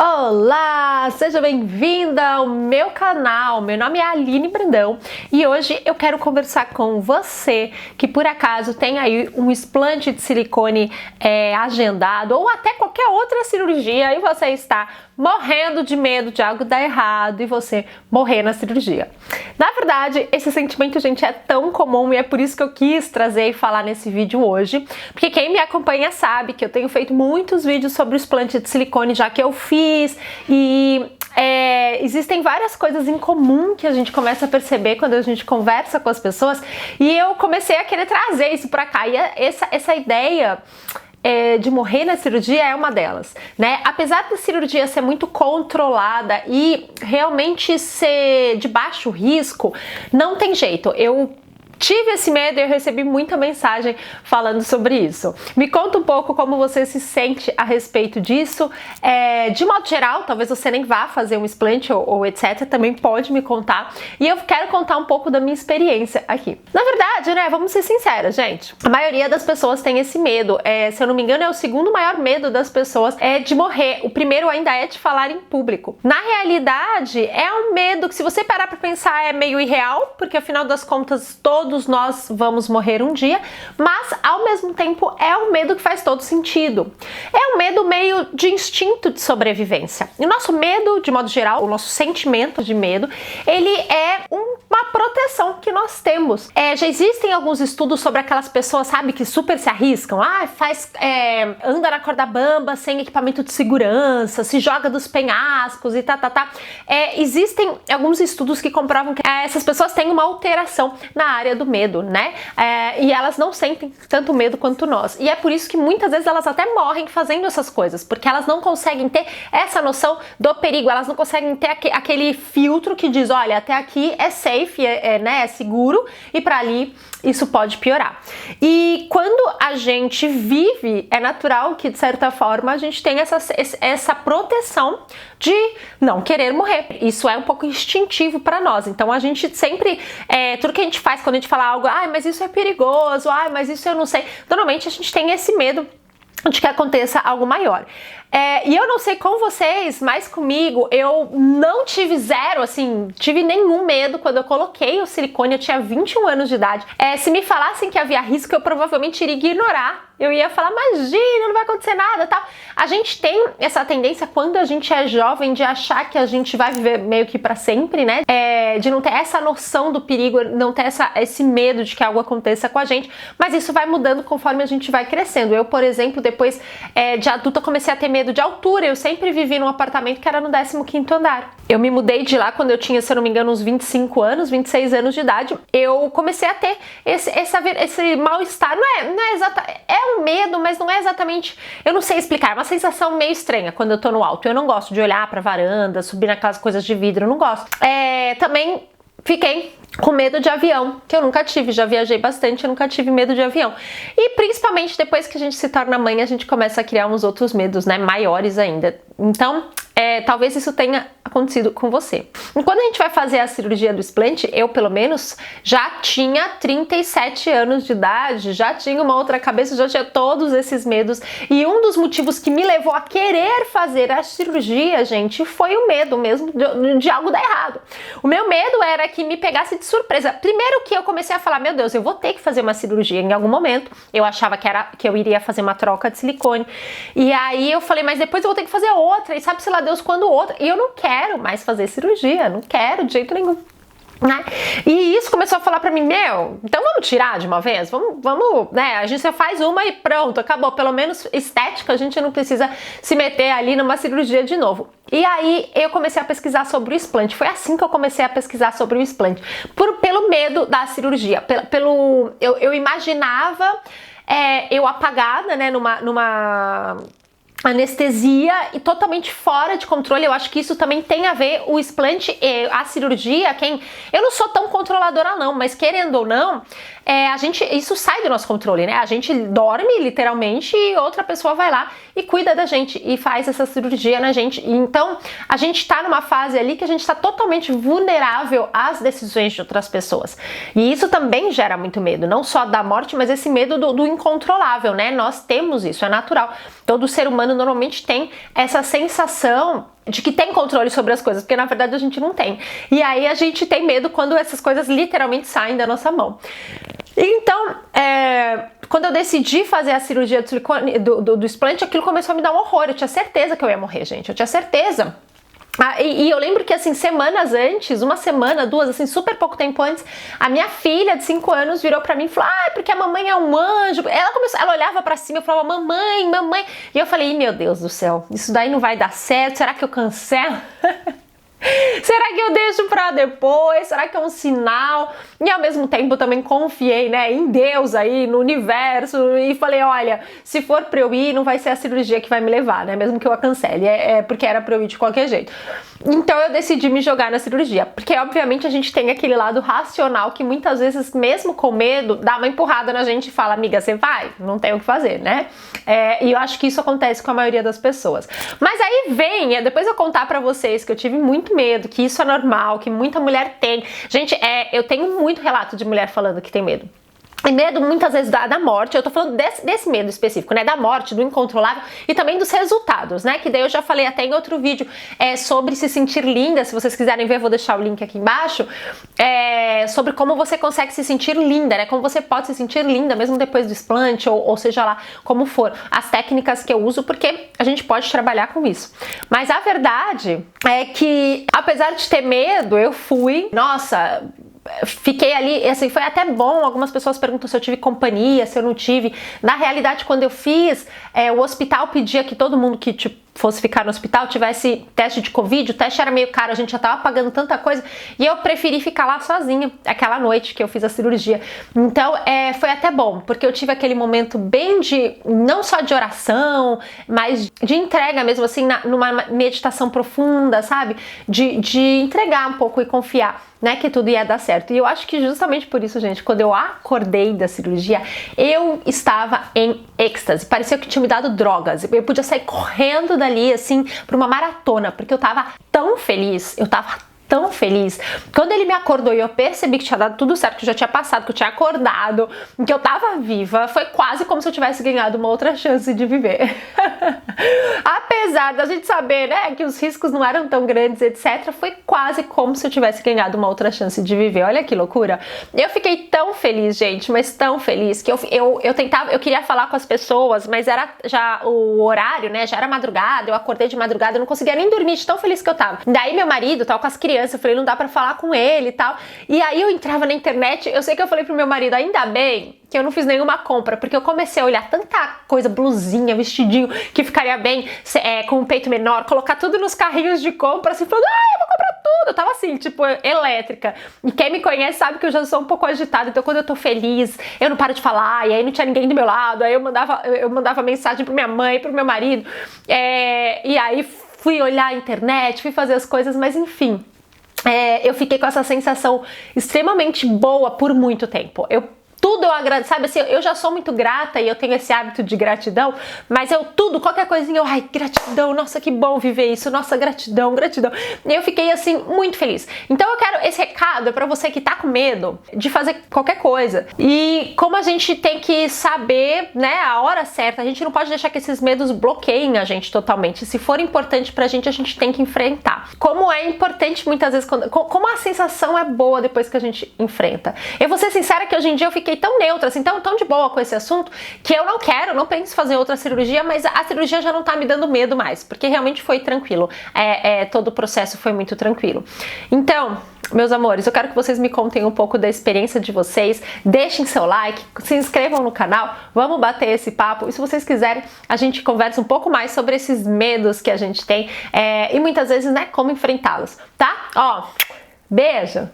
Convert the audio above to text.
Olá, seja bem-vinda ao meu canal. Meu nome é Aline Brandão e hoje eu quero conversar com você que por acaso tem aí um explante de silicone agendado ou até qualquer outra cirurgia e você está morrendo de medo de algo dar errado e você morrer na cirurgia. Na verdade, esse sentimento, gente, é tão comum e é por isso que eu quis trazer e falar nesse vídeo hoje, porque quem me acompanha sabe que eu tenho feito muitos vídeos sobre o explante de silicone já que eu fiz e existem várias coisas em comum que a gente começa a perceber quando a gente conversa com as pessoas e eu comecei a querer trazer isso pra cá e essa ideia de morrer na cirurgia é uma delas, né? Apesar da cirurgia ser muito controlada e realmente ser de baixo risco, não tem jeito. Eu tive esse medo e eu recebi muita mensagem falando sobre isso. Me conta um pouco como você se sente a respeito disso. De modo geral, talvez você nem vá fazer um explante ou etc. Também pode me contar. E eu quero contar um pouco da minha experiência aqui. Na verdade, né, vamos ser sinceros, gente. A maioria das pessoas tem esse medo. Se eu não me engano, é o segundo maior medo das pessoas de morrer. O primeiro ainda é de falar em público. Na realidade, é um medo que, se você parar pra pensar, é meio irreal, porque afinal das contas, todos nós vamos morrer um dia, mas ao mesmo tempo é um medo que faz todo sentido. É um medo meio de instinto de sobrevivência. E o nosso medo, de modo geral, o nosso sentimento de medo, ele é uma proteção que nós temos. Já existem alguns estudos sobre aquelas pessoas, sabe, que super se arriscam, anda na corda bamba sem equipamento de segurança, se joga dos penhascos e existem alguns estudos que comprovam que essas pessoas têm uma alteração na área do medo, né? E elas não sentem tanto medo quanto nós. E é por isso que muitas vezes elas até morrem fazendo essas coisas, porque elas não conseguem ter essa noção do perigo, elas não conseguem ter aquele filtro que diz, olha, até aqui é safe, é seguro, e para ali isso pode piorar. E quando a gente vive, é natural que, de certa forma, a gente tenha essa proteção de não querer morrer. Isso é um pouco instintivo para nós. Então, a gente sempre, tudo que a gente faz quando a gente fala algo, mas isso é perigoso, mas isso eu não sei. Normalmente, a gente tem esse medo de que aconteça algo maior. E eu não sei com vocês, mas comigo eu não tive tive nenhum medo quando eu coloquei o silicone. Eu tinha 21 anos de idade. Se me falassem que havia risco, eu provavelmente iria ignorar. Eu ia falar, imagina, não vai acontecer nada, tal. A gente tem essa tendência, quando a gente é jovem, de achar que a gente vai viver meio que pra sempre, né? De não ter essa noção do perigo, não ter esse medo de que algo aconteça com a gente. Mas isso vai mudando conforme a gente vai crescendo. Eu, por exemplo, depois de adulta, comecei a ter medo de altura. Eu sempre vivi num apartamento que era no 15º andar. Eu me mudei de lá quando eu tinha, se eu não me engano, uns 25 anos, 26 anos de idade. Eu comecei a ter esse mal-estar. Não é exatamente... É um medo, mas não é exatamente... Eu não sei explicar. É uma sensação meio estranha quando eu tô no alto. Eu não gosto de olhar pra varanda, subir naquelas coisas de vidro. Eu não gosto. Também fiquei com medo de avião, que eu nunca tive. Já viajei bastante, eu nunca tive medo de avião. E principalmente depois que a gente se torna mãe, a gente começa a criar uns outros medos, né? Maiores ainda. Então, talvez isso tenha acontecido com você. E quando a gente vai fazer a cirurgia do explante, eu pelo menos já tinha 37 anos de idade, já tinha uma outra cabeça, já tinha todos esses medos. E um dos motivos que me levou a querer fazer a cirurgia, gente, foi o medo mesmo de algo dar errado. O meu medo era que me pegasse de surpresa. Primeiro que eu comecei a falar, meu Deus, eu vou ter que fazer uma cirurgia em algum momento. Eu achava que eu iria fazer uma troca de silicone. E aí eu falei, mas depois eu vou ter que fazer outra. E sabe-se lá Deus quando outra. E eu não quero mais fazer cirurgia, não quero de jeito nenhum. Né? E isso começou a falar pra mim, então vamos tirar de uma vez? Vamos, né? A gente só faz uma e pronto, acabou. Pelo menos estética, a gente não precisa se meter ali numa cirurgia de novo. E aí eu comecei a pesquisar sobre o explante. Foi assim que eu comecei a pesquisar sobre o explante. Pelo medo da cirurgia. Eu imaginava eu apagada, né, numa anestesia e totalmente fora de controle. Eu acho que isso também tem a ver, o explante, a cirurgia, eu não sou tão controladora não, mas querendo ou não, isso sai do nosso controle, né? A gente dorme literalmente e outra pessoa vai lá e cuida da gente e faz essa cirurgia na gente. Então a gente tá numa fase ali que a gente tá totalmente vulnerável às decisões de outras pessoas. E isso também gera muito medo, não só da morte, mas esse medo do incontrolável, né? Nós temos isso, é natural. Todo ser humano normalmente tem essa sensação de que tem controle sobre as coisas, porque na verdade a gente não tem. E aí a gente tem medo quando essas coisas literalmente saem da nossa mão. Então, quando eu decidi fazer a cirurgia do silicone, do explante, aquilo começou a me dar um horror. Eu tinha certeza que eu ia morrer, gente. Eu tinha certeza. E eu lembro que, assim, semanas antes, uma semana, duas, assim, super pouco tempo antes, a minha filha de 5 anos virou pra mim e falou: porque a mamãe é um anjo. Ela olhava pra cima e falava: mamãe, mamãe. E eu falei: meu Deus do céu, isso daí não vai dar certo, será que eu cancelo? Será que eu deixo pra depois? Será que é um sinal? E ao mesmo tempo também confiei, né, em Deus aí, no universo, e falei: olha, se for pra eu ir, não vai ser a cirurgia que vai me levar, né, mesmo que eu a cancele, porque era pra eu ir de qualquer jeito. Então eu decidi me jogar na cirurgia, porque obviamente a gente tem aquele lado racional que muitas vezes, mesmo com medo, dá uma empurrada na gente e fala: amiga, você vai? Não tem o que fazer, né? E eu acho que isso acontece com a maioria das pessoas. Mas aí vem, depois eu contar pra vocês que eu tive muito medo, que isso é normal, que muita mulher tem. Gente, eu tenho muito relato de mulher falando que tem medo. E medo muitas vezes da morte. Eu tô falando desse medo específico, né, da morte, do incontrolável e também dos resultados, né, que daí eu já falei até em outro vídeo sobre se sentir linda. Se vocês quiserem ver, eu vou deixar o link aqui embaixo, sobre como você consegue se sentir linda, né, como você pode se sentir linda mesmo depois do explante, ou seja lá como for, as técnicas que eu uso, porque a gente pode trabalhar com isso. Mas a verdade é que, apesar de ter medo, eu fui, nossa, fiquei ali, assim, foi até bom. Algumas pessoas perguntam se eu tive companhia, se eu não tive. Na realidade, quando eu fiz, o hospital pedia que todo mundo que fosse ficar no hospital tivesse teste de Covid. O teste era meio caro, a gente já tava pagando tanta coisa, e eu preferi ficar lá sozinha aquela noite que eu fiz a cirurgia. Então foi até bom, porque eu tive aquele momento bem não só de oração, mas de entrega mesmo, assim, numa meditação profunda, sabe? De entregar um pouco e confiar, né, que tudo ia dar certo. E eu acho que justamente por isso, gente, quando eu acordei da cirurgia, eu estava em êxtase. Parecia que tinha me dado drogas. Eu podia sair correndo dali, assim, pra uma maratona, porque eu tava tão feliz, tão feliz. Quando ele me acordou e eu percebi que tinha dado tudo certo, que eu já tinha passado, que eu tinha acordado, que eu tava viva, foi quase como se eu tivesse ganhado uma outra chance de viver. Apesar da gente saber, né, que os riscos não eram tão grandes, etc., foi quase como se eu tivesse ganhado uma outra chance de viver. Olha que loucura. Eu fiquei tão feliz, gente, mas tão feliz, que eu queria falar com as pessoas, mas era já o horário, né, já era madrugada, eu acordei de madrugada, eu não conseguia nem dormir de tão feliz que eu tava. Daí meu marido tava com as crianças, eu falei: não dá pra falar com ele e tal. E aí eu entrava na internet, eu sei que eu falei pro meu marido: ainda bem que eu não fiz nenhuma compra, porque eu comecei a olhar tanta coisa, blusinha, vestidinho, que ficaria bem com um peito menor, colocar tudo nos carrinhos de compra, assim, falando: eu vou comprar tudo. Eu tava assim, tipo, elétrica. E quem me conhece sabe que eu já sou um pouco agitada, então quando eu tô feliz, eu não paro de falar, e aí não tinha ninguém do meu lado, aí eu mandava mensagem pra minha mãe, pro meu marido, e aí fui olhar a internet, fui fazer as coisas, mas enfim, eu fiquei com essa sensação extremamente boa por muito tempo. Tudo eu agradeço, sabe assim, eu já sou muito grata e eu tenho esse hábito de gratidão, mas qualquer coisinha, ai, gratidão, nossa, que bom viver isso, nossa, gratidão, gratidão. E eu fiquei, assim, muito feliz. Então eu quero, esse recado é pra você que tá com medo de fazer qualquer coisa. E como a gente tem que saber, né, a hora certa, a gente não pode deixar que esses medos bloqueiem a gente totalmente. Se for importante pra gente, a gente tem que enfrentar. Como é importante muitas vezes, como a sensação é boa depois que a gente enfrenta. Eu vou ser sincera que hoje em dia eu fiquei tão neutra, assim, tão de boa com esse assunto, que eu não penso em fazer outra cirurgia, mas a cirurgia já não tá me dando medo mais, porque realmente foi tranquilo. Todo o processo foi muito tranquilo. Então, meus amores, eu quero que vocês me contem um pouco da experiência de vocês, deixem seu like, se inscrevam no canal, vamos bater esse papo, e se vocês quiserem, a gente conversa um pouco mais sobre esses medos que a gente tem, e muitas vezes, né, como enfrentá-los, tá? Ó, beijo!